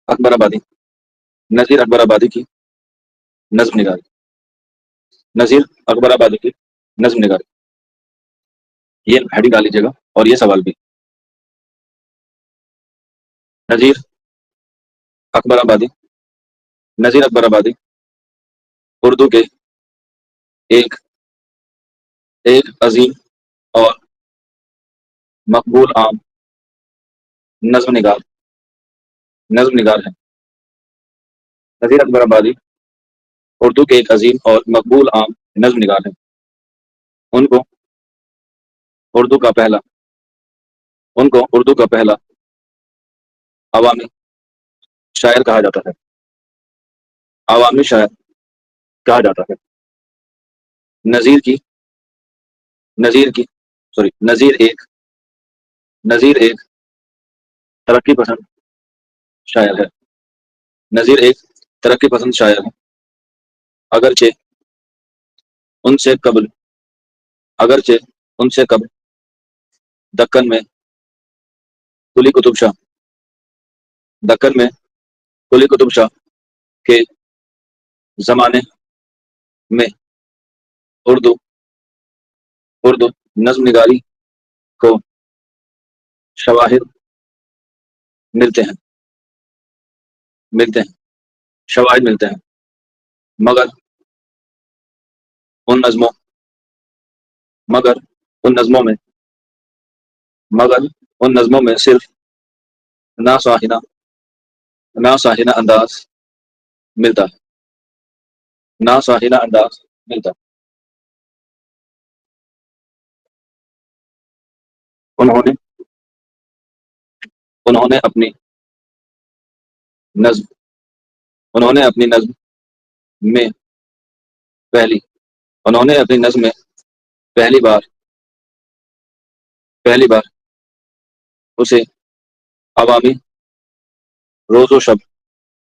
اکبر آبادی، نذیر اکبر آبادی کی نظم نگاری، نذیر اکبر آبادی کی نظم نگاری، یہ ہیڈنگ ڈال لیجیے گا اور یہ سوال بھی۔ نذیر اکبر آبادی، نذیر اکبر آبادی اردو کے ایک ایک عظیم اور مقبول عام نظم نگار ہیں۔ نذیر اکبر آبادی اردو کے ایک عظیم اور مقبول عام نظم نگار ہیں۔ اردو کا پہلا ان کو اردو کا پہلا عوامی شاعر کہا جاتا ہے۔ عوامی شاعر کہا جاتا ہے۔ نذیر کی نذیر کی سوری نذیر ایک ترقی پسند شاعر ہے۔ نذیر ایک ترقی پسند شاعر ہے، اگرچہ ان سے قبل دکن میں قلی قطب شاہ کے زمانے میں اردو نظم نگاری کو شواہد ملتے ہیں مگر ان نظموں میں صرف ناساہنہ انداز ملتا ہے۔ انہوں نے اپنی نظم میں پہلی بار اسے عوامی روز و شب سے آشنا کیا۔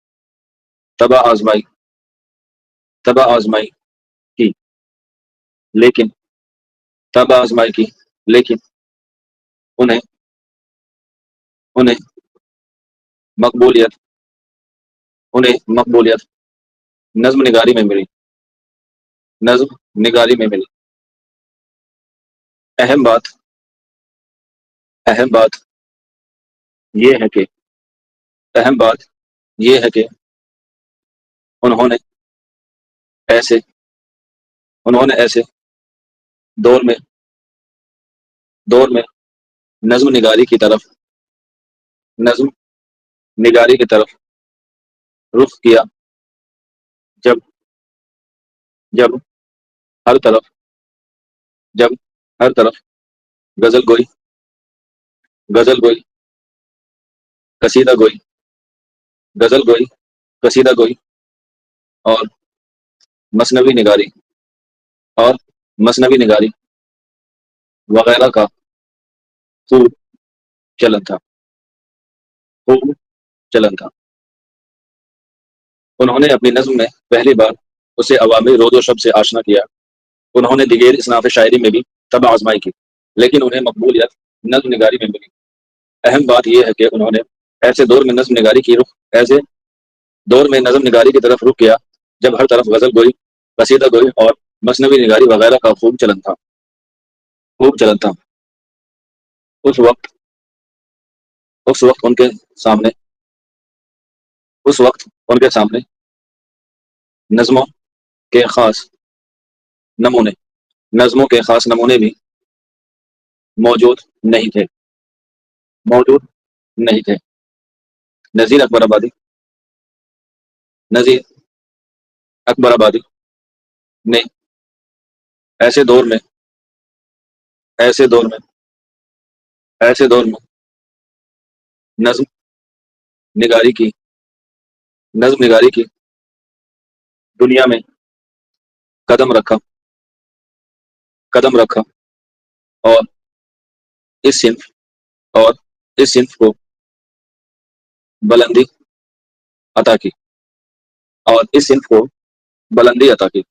انہوں نے دیگر اصناف شاعری میں بھی طبع آزمائی کی، لیکن انہیں مقبولیت نظم نگاری میں ملی۔ اہم بات یہ ہے کہ انہوں نے ایسے دور میں نظم نگاری کی طرف رخ کیا جب ہر طرف غزل گوئی، قصیدہ گوئی اور مثنوی نگاری وغیرہ کا خوب چلن تھا۔ انہوں نے اپنی نظم میں پہلی بار اسے عوامی روز و شب سے آشنا کیا۔ انہوں نے دیگر اصناف شاعری میں بھی طبع آزمائی کی، لیکن انہیں مقبولیت نظم نگاری میں ملی۔ اہم بات یہ ہے کہ انہوں نے ایسے دور میں نظم نگاری کی طرف رخ کیا جب ہر طرف غزل گوئی، قصیدہ گوئی اور مثنوی نگاری وغیرہ کا خوب چلن تھا۔ اس وقت ان کے سامنے نظموں کے خاص نمونے بھی موجود نہیں تھے۔ نذیر اکبر آبادی نے ایسے دور میں نظم نگاری کی دنیا میں قدم رکھا اور اس صنف اور اس صنف کو بلندی عطا کی اور اس صنف کو بلندی عطا کی۔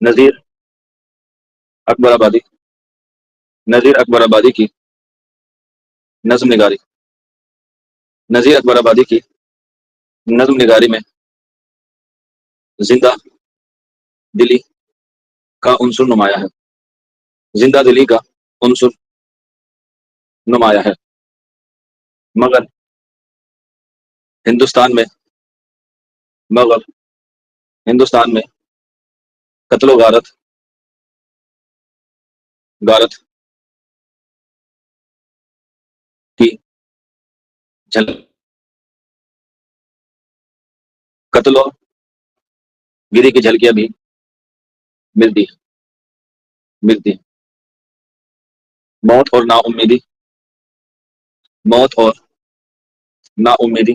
نذیر اکبر آبادی نذیر اکبر آبادی کی نظم نگاری نذیر اکبر آبادی کی نظم نگاری میں زندہ دلی کا عنصر نمایاں ہے، زندہ دلی کا عنصر نمایاں ہے، مگر ہندوستان میں مگر ہندوستان میں قتل و غارت کی جھل قتل و گری کی جھلکیاں بھی ملتی ملتی ہیں۔ موت اور نا امیدی موت اور نا امیدی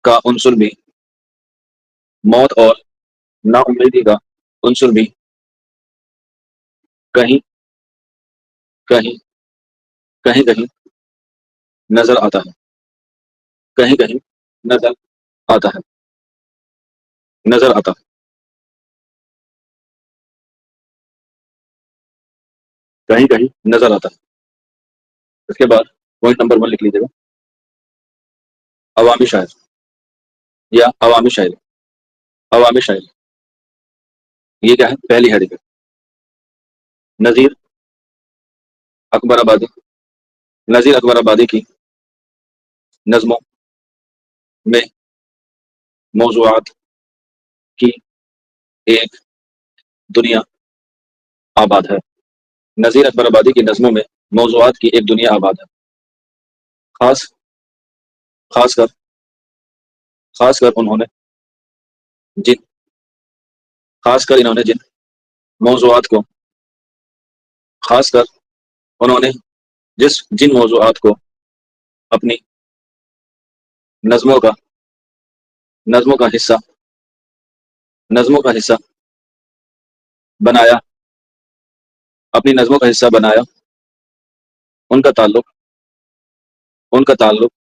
کا عنصر بھی موت اور نا امیدی کا عنصر بھی کہیں کہیں کہیں کہیں نظر آتا ہے، کہیں کہیں نظر آتا ہے نظر آتا ہے کہیں کہیں نظر آتا ہے۔ اس کے بعد پوائنٹ نمبر 1 لکھ لیجیے گا، عوامی شاعر یا عوامی شاعری۔ عوامی شاعری یہ کیا ہے؟ پہلی ہیڈنگ ہے، نذیر اکبر آبادی نذیر اکبر آبادی کی نظموں میں موضوعات کی ایک دنیا آباد ہے۔ نذیر اکبر آبادی کی نظموں میں موضوعات کی ایک دنیا آباد ہے، خاص خاص کر خاص کر انہوں نے جن خاص کر انہوں نے جن موضوعات کو خاص کر انہوں نے جن موضوعات کو اپنی نظموں کا نظموں کا حصہ نظموں کا حصہ بنایا اپنی نظموں کا حصہ بنایا ان کا تعلق ان کا تعلق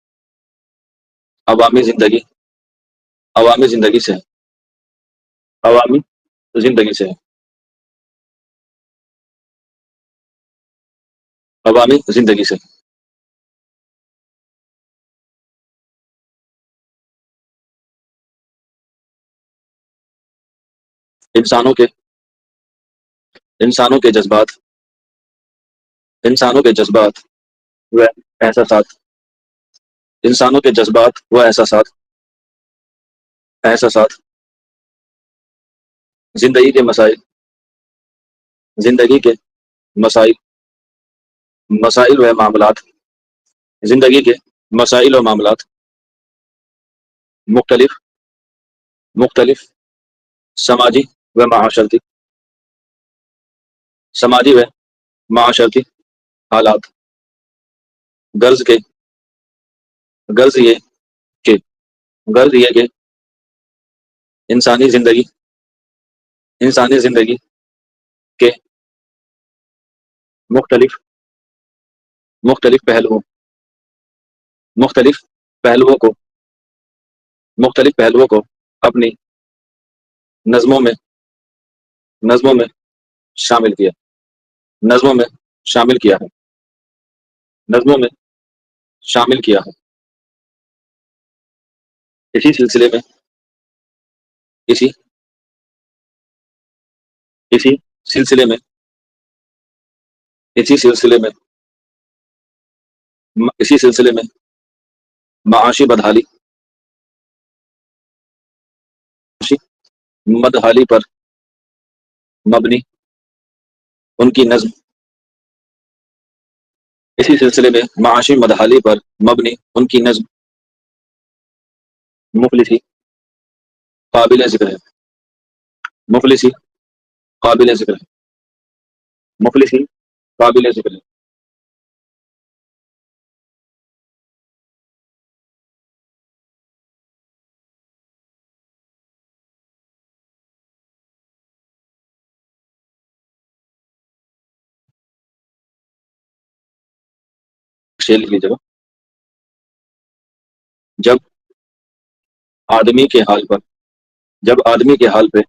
عوامی زندگی عوامی زندگی سے ہے، عوامی زندگی سے ہے، عوامی زندگی سے۔ انسانوں کے انسانوں کے جذبات انسانوں کے جذبات و احساسات انسانوں کے جذبات و احساسات زندگی کے مسائل زندگی کے مسائل مسائل و معاملات زندگی کے مسائل و معاملات مختلف مختلف سماجی و معاشرتی سماجی و معاشرتی حالات غرض کے غرض یہ کہ غرض یہ کہ انسانی زندگی انسانی زندگی کے مختلف مختلف پہلوؤں مختلف پہلوؤں کو مختلف پہلوؤں کو اپنی نظموں میں نظموں میں شامل کیا نظموں میں شامل کیا ہے نظموں میں شامل کیا ہے اسی سلسلے میں اسی اسی سلسلے میں اسی سلسلے میں اسی سلسلے میں معاشی بدحالی معاشی بدحالی پر مبنی ان کی نظم اسی سلسلے میں معاشی بدحالی پر مبنی ان کی نظم مفلسی قابل ذکر ہے مفلسی قابل ذکر ہے مفلسی قابل ذکر ہے 6 لکھ لیجیے گا۔ جب آدمی کے حال پر، جب آدمی کے حال پہ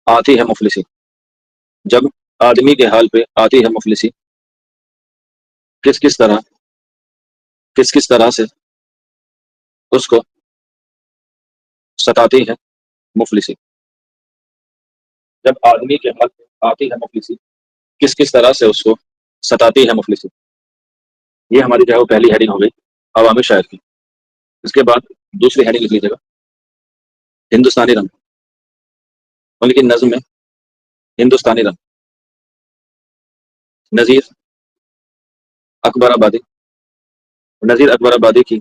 آتی ہے مفلسی، جب آدمی کے حال پہ آتی ہے مفلسی، کس کس طرح، کس کس طرح سے اس کو ستاتی ہے مفلسی۔ جب آدمی کے حال پہ آتی ہے مفلسی، کس کس طرح سے اس کو ستاتی ہے مفلسی۔ یہ ہماری جو ہے وہ پہلی ہیڈنگ ہو گئی عوامی شاعر کی۔ اس کے بعد دوسری ہیڈنگ لکھ لیجیے گا، ہندوستانی رنگ۔ ان کی نظم میں ہندوستانی رنگ۔ نذیر اکبر آبادی، نذیر اکبر آبادی کی،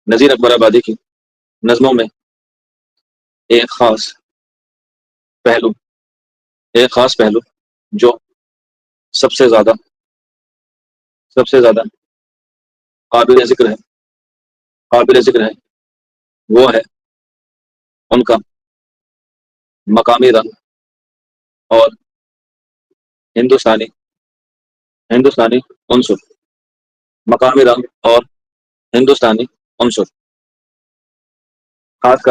نذیر اکبر آبادی کی نظموں میں ایک خاص پہلو، ایک خاص پہلو جو سب سے زیادہ قابل ذکر ہے، قابل ذکر ہے، وہ ہے ان کا مقامی رنگ اور ہندوستانی عنصر۔ مقامی رنگ اور ہندوستانی عنصر، خاص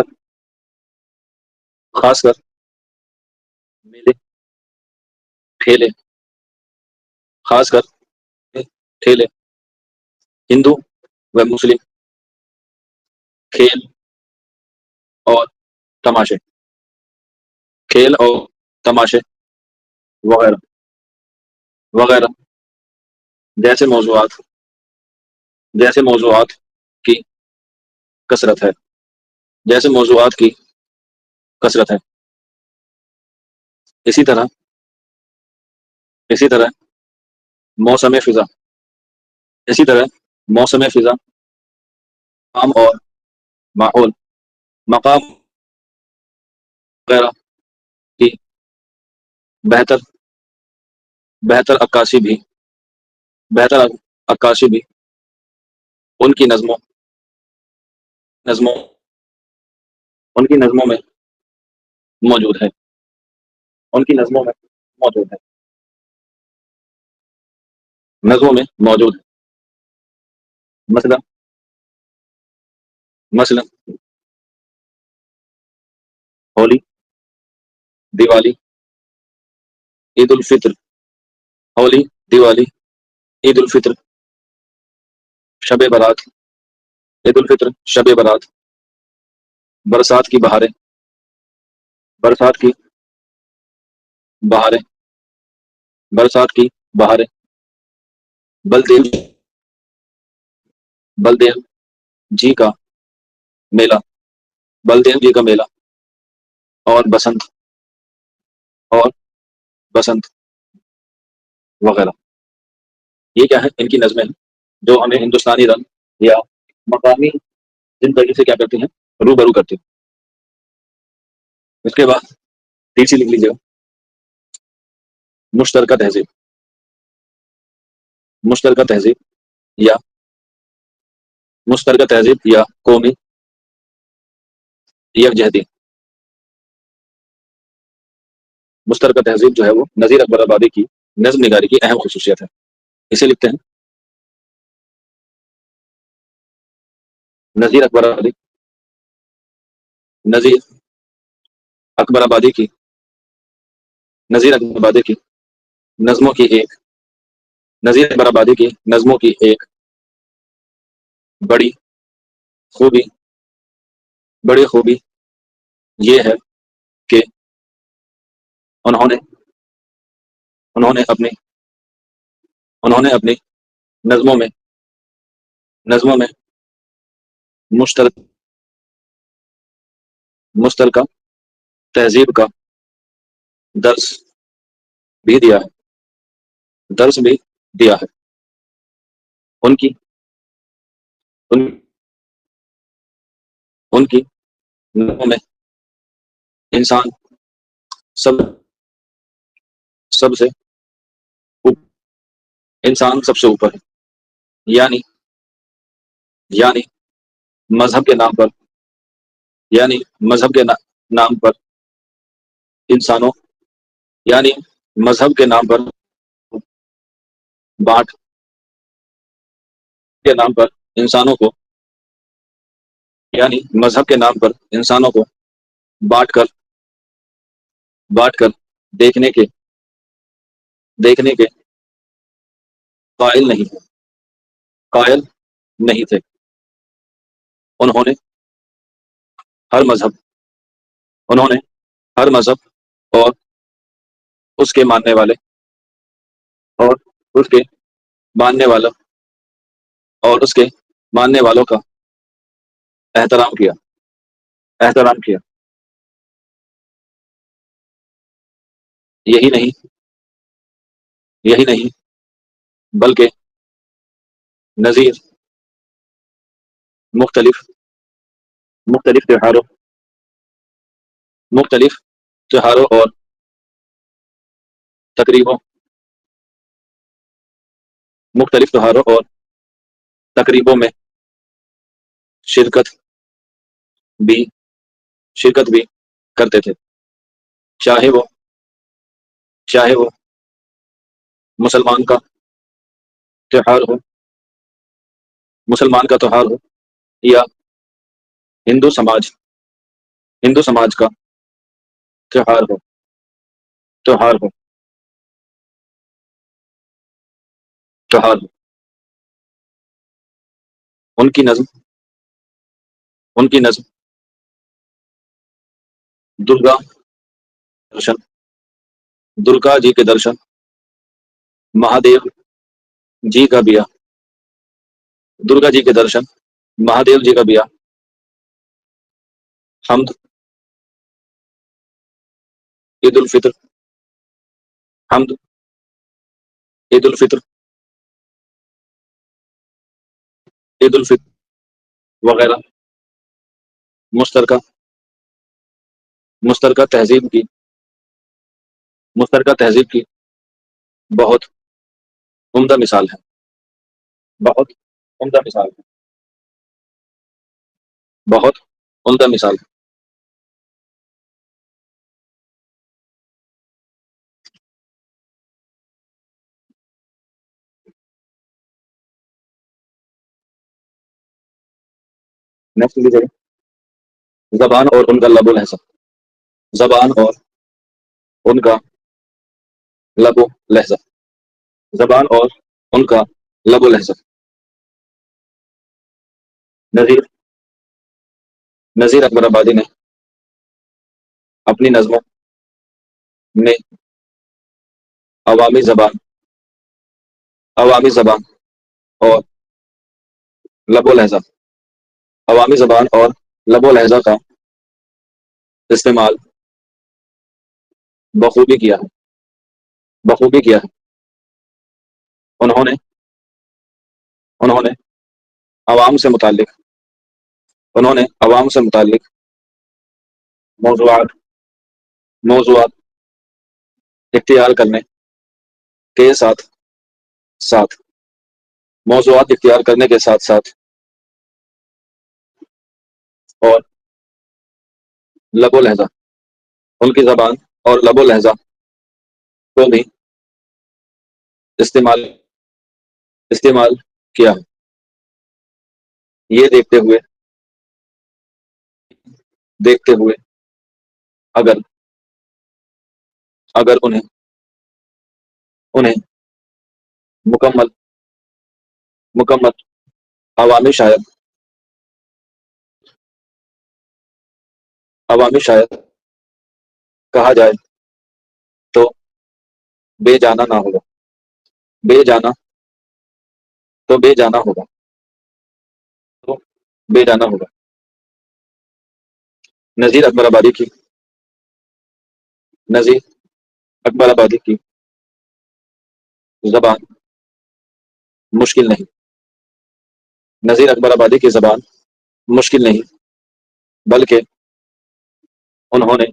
کر میلے ٹھیلے، خاص کر ٹھیلے، ہندو و مسلم، کھیل اور تماشے، کھیل اور تماشے وغیرہ وغیرہ جیسے موضوعات کی کثرت ہے، جیسے موضوعات کی کثرت ہے۔ اسی طرح موسم فضا، اسی طرح موسم فضا، مقام اور ماحول، مقام وغیرہ کی بہتر عکاسی بھی ان کی نظموں میں موجود ہے، ان کی نظموں میں موجود ہے، نظموں میں موجود ہے۔ مثلا ہولی، دیوالی، عید الفطر، ہولی، دیوالی، عید الفطر، شب برات، عید الفطر، شب برات، برسات کی بہاریں، برسات کی بہاریں، برسات کی بہاریں، بلدیو جی کا میلہ، بلدیو جی کا میلہ، اور بسنت وغیرہ۔ یہ کیا ہے؟ ان کی نظمیں ہیں جو ہمیں ہندوستانی رنگ یا مقامی زندگی سے کیا کرتی ہیں؟ روبرو کرتی ہیں۔ اس کے بعد تیسری لکھ لیجیے گا، مشترکہ تہذیب، مشترکہ تہذیب یا قومی یکجہتی۔ مشترکہ تہذیب جو ہے وہ نذیر اکبر آبادی کی نظم نگاری کی اہم خصوصیت ہے۔ اسے لکھتے ہیں نذیر اکبر آبادی کی نظموں کی ایک نذیر اکبر آبادی کی نظموں کی ایک بڑی خوبی یہ ہے کہ انہوں نے اپنی نظموں میں مشترکہ تہذیب کا درس بھی دیا ہے۔ ان کی نظموں میں انسان سب سے اوپر ہے، یعنی مذہب کے نام پر انسانوں، یعنی مذہب کے نام پر بانٹ کے نام پر انسانوں کو یعنی مذہب کے نام پر انسانوں کو بانٹ کر بانٹ کر دیکھنے کے دیکھنے کے قائل نہیں قائل نہیں تھے۔ انہوں نے ہر مذہب انہوں نے ہر مذہب اور اس کے ماننے والے اور اس کے ماننے والا اور اس کے ماننے والوں کا احترام کیا احترام کیا۔ یہی نہیں یہی نہیں بلکہ نظیر مختلف مختلف تہواروں مختلف تہواروں اور تقریبوں مختلف تہواروں اور تقریبوں میں شرکت بھی شرکت بھی کرتے تھے، چاہے وہ چاہے وہ مسلمان کا تہوار ہو مسلمان کا تہوار ہو یا ہندو سماج ہندو سماج کا تہوار ہو تہوار ہو تہوار ہو۔ ان کی نظم ان کی نظم درگا درشن درگا جی کے درشن، مہادیو جی کا بیا درگا جی کے درشن، مہادیو جی کا بیا، حمد، عید الفطر حمد، عید الفطر عید الفطر وغیرہ مشترکہ مشترکہ تہذیب کی مشترکہ تہذیب کی بہت عمدہ مثال ہے بہت عمدہ مثال ہے بہت عمدہ مثال ہے۔ نیکسٹ لیجیے، زبان اور ان کا لب و لہجہ زبان اور ان کا لب و لہجہ زبان اور ان کا لب و لہجہ۔ نذیر نذیر اکبر آبادی نے اپنی نظموں میں عوامی زبان عوامی زبان اور لب و لہجہ عوامی زبان اور لب و لہجہ کا استعمال بخوبی کیا ہے۔ انہوں نے انہوں نے عوام سے متعلق انہوں نے عوام سے متعلق موضوعات موضوعات اختیار کرنے کے ساتھ ساتھ موضوعات اختیار کرنے کے ساتھ ساتھ اور لب و لہجہ ان کی زبان اور لب و لہجہ کو بھی استعمال استعمال کیا ہے۔ یہ دیکھتے ہوئے اگر اگر انہیں مکمل مکمل عوامی شاید کہا جائے تو بے جانا نہ ہوگا بے جانا بے جانا ہوگا تو بے جانا ہوگا۔ نذیر اکبر آبادی کی نذیر اکبر آبادی کی زبان مشکل نہیں نذیر اکبر آبادی کی زبان مشکل نہیں بلکہ انہوں نے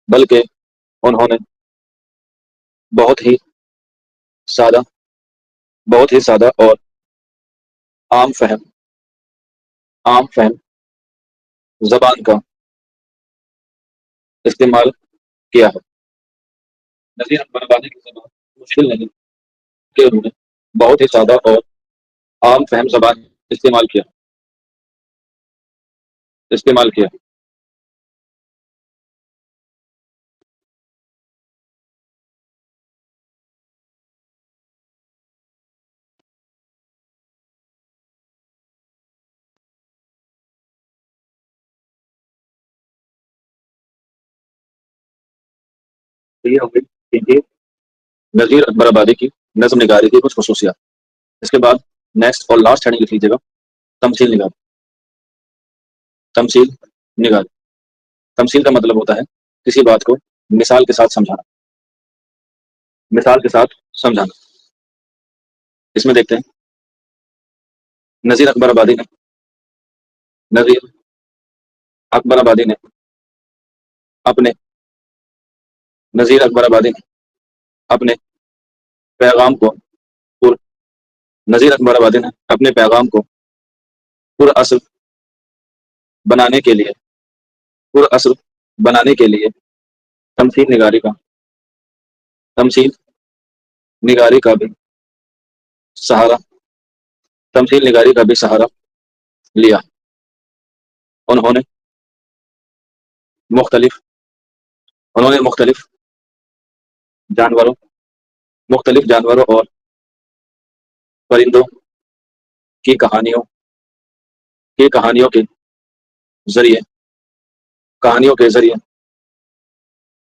بلکہ انہوں نے بہت ہی سادہ اور عام فہم زبان کا استعمال کیا ہے۔ نذیر اکبر آبادی کی زبان مشکل نہیں کہ انہوں نے بہت ہی سادہ اور عام فہم زبان استعمال کیا. تو یہ ہو گئی ان کی نذیر اکبر آبادی کی نظم نگاری کی کچھ خصوصیات. اس کے بعد نیکسٹ اور لاسٹ ہیڈنگ لکھ لیجیے گا، تمثیل نگاری. تمثیل نگاری. تمثیل کا مطلب ہوتا ہے کسی بات کو مثال کے ساتھ سمجھانا. مثال کے ساتھ سمجھانا. اس میں دیکھتے ہیں نذیر اکبر آبادی نے نذیر اکبر آبادی نے اپنے نذیر اکبر آبادی نے اپنے پیغام کو پر نذیر اکبر آبادی نے اپنے پیغام کو پر اثر بنانے کے لیے پر اثر بنانے کے لیے تمثیل نگاری کا تمثیل نگاری کا بھی سہارا تمثیل نگاری کا بھی سہارا لیا. انہوں نے مختلف انہوں نے جانوروں مختلف جانوروں اور پرندوں کی کہانیوں کے ذریعے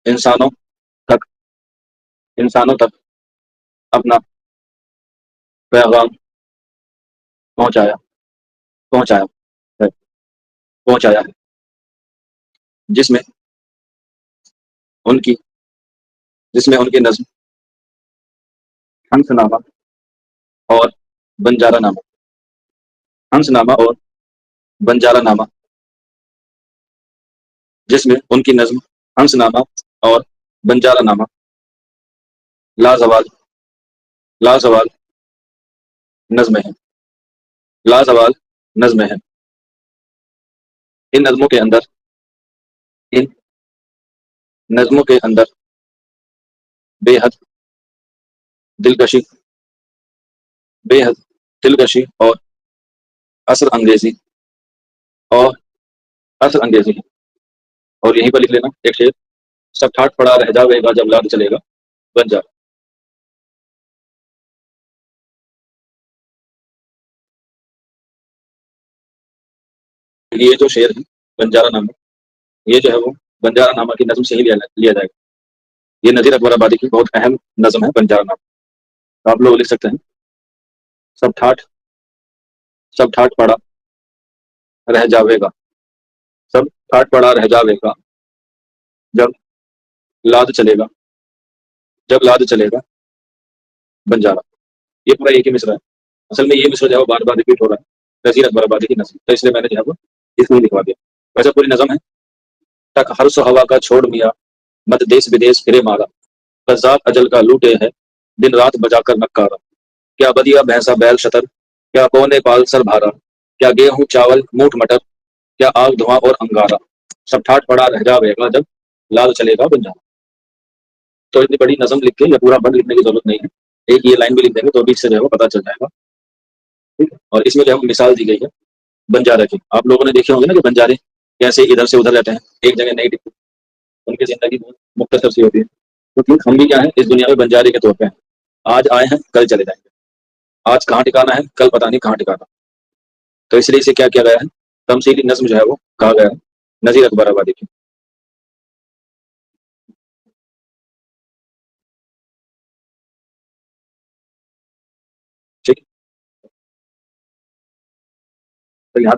انسانوں تک انسانوں تک اپنا پیغام پہنچایا پہنچایا ہے پہنچایا ہے. جس میں ان کی ان کی نظم ہنس نامہ اور بنجارہ نامہ ہنس نامہ اور بنجارہ نامہ جس میں ان کی نظم ہنس نامہ اور بنجارہ نامہ لازوال لازوال نظمیں ہیں. لازوال نظمیں ہیں. ان نظموں کے اندر ان نظموں کے اندر بے حد دلکشی بے حد دلکشی انگیزی اور اثر انگیزی ہے. اور یہیں پر لکھ لینا ایک شعر، سب ٹھاٹ پڑا رہ جاوے گا جب لاد چلے گا بن جا. یہ جو شعر ہے بنجارہ نامہ، یہ جو ہے وہ بنجارہ نامہ کی نظم سے ہی لیا جائے گا. یہ نذیر اکبر آبادی کی بہت اہم نظم ہے بنجارہ نامہ. تو آپ لوگ لکھ سکتے ہیں سب ٹھاٹ پڑا رہ جاوے گا سب ٹھاٹ پڑا رہ جاوے گا جب لاد چلے گا بنجارہ. یہ پورا ایک ہی مصرع ہے. اصل میں یہ مصرع جو ہے وہ بار بار ریپیٹ ہو رہا ہے نذیر اکبر آبادی کی نظم، تو اس لیے میں نے جو ہے وہ اس میں لکھوا دیا. ویسے پوری نظم ہے. تک ہر سو ہوا کا چھوڑ میا مت دیس بدیس پھرے مارا قزاق اجل کا لوٹے ہے دن رات بجا کر نکارا کیا بدیا بھینسا بیل شتر کیا کونے پال سر بھارا کیا گیہوں چاول موٹ مٹر کیا آگ دھواں اور انگارا سب ٹھاٹ پڑا رہ جاوے گا جب لال چلے گا بنجارا. تو اتنی بڑی نظم لکھ کے یا پورا بند لکھنے کی ضرورت نہیں ہے. ایک یہ لائن بھی لکھ دیں گے تو بیچ سے جو ہے وہ پتہ چل جائے گا. ٹھیک ہے. اور اس میں جو ہے مثال دی گئی ہے بنجارہ کی. آپ لوگوں نے دیکھے ہوں گے نا کہ بنجارے کیسے ادھر سے ادھر رہتے ہیں، ایک جگہ نہیں ٹکتے. ان کی زندگی بہت مختصر سی ہوتی ہے. کیونکہ ہم بھی کیا ہیں اس دنیا میں بنجارے کے طور پہ ہیں. آج آئے ہیں کل چلے جائیں گے. آج کہاں ٹھکانا ہے کل پتہ نہیں کہاں ٹھکانا. تو اس لیے اسے کیا کیا گیا ہے، تمثیلی نظم جو ہے وہ کہا گیا ہے نذیر اکبر آبادی کی. ٹھیک. تو یہاں تک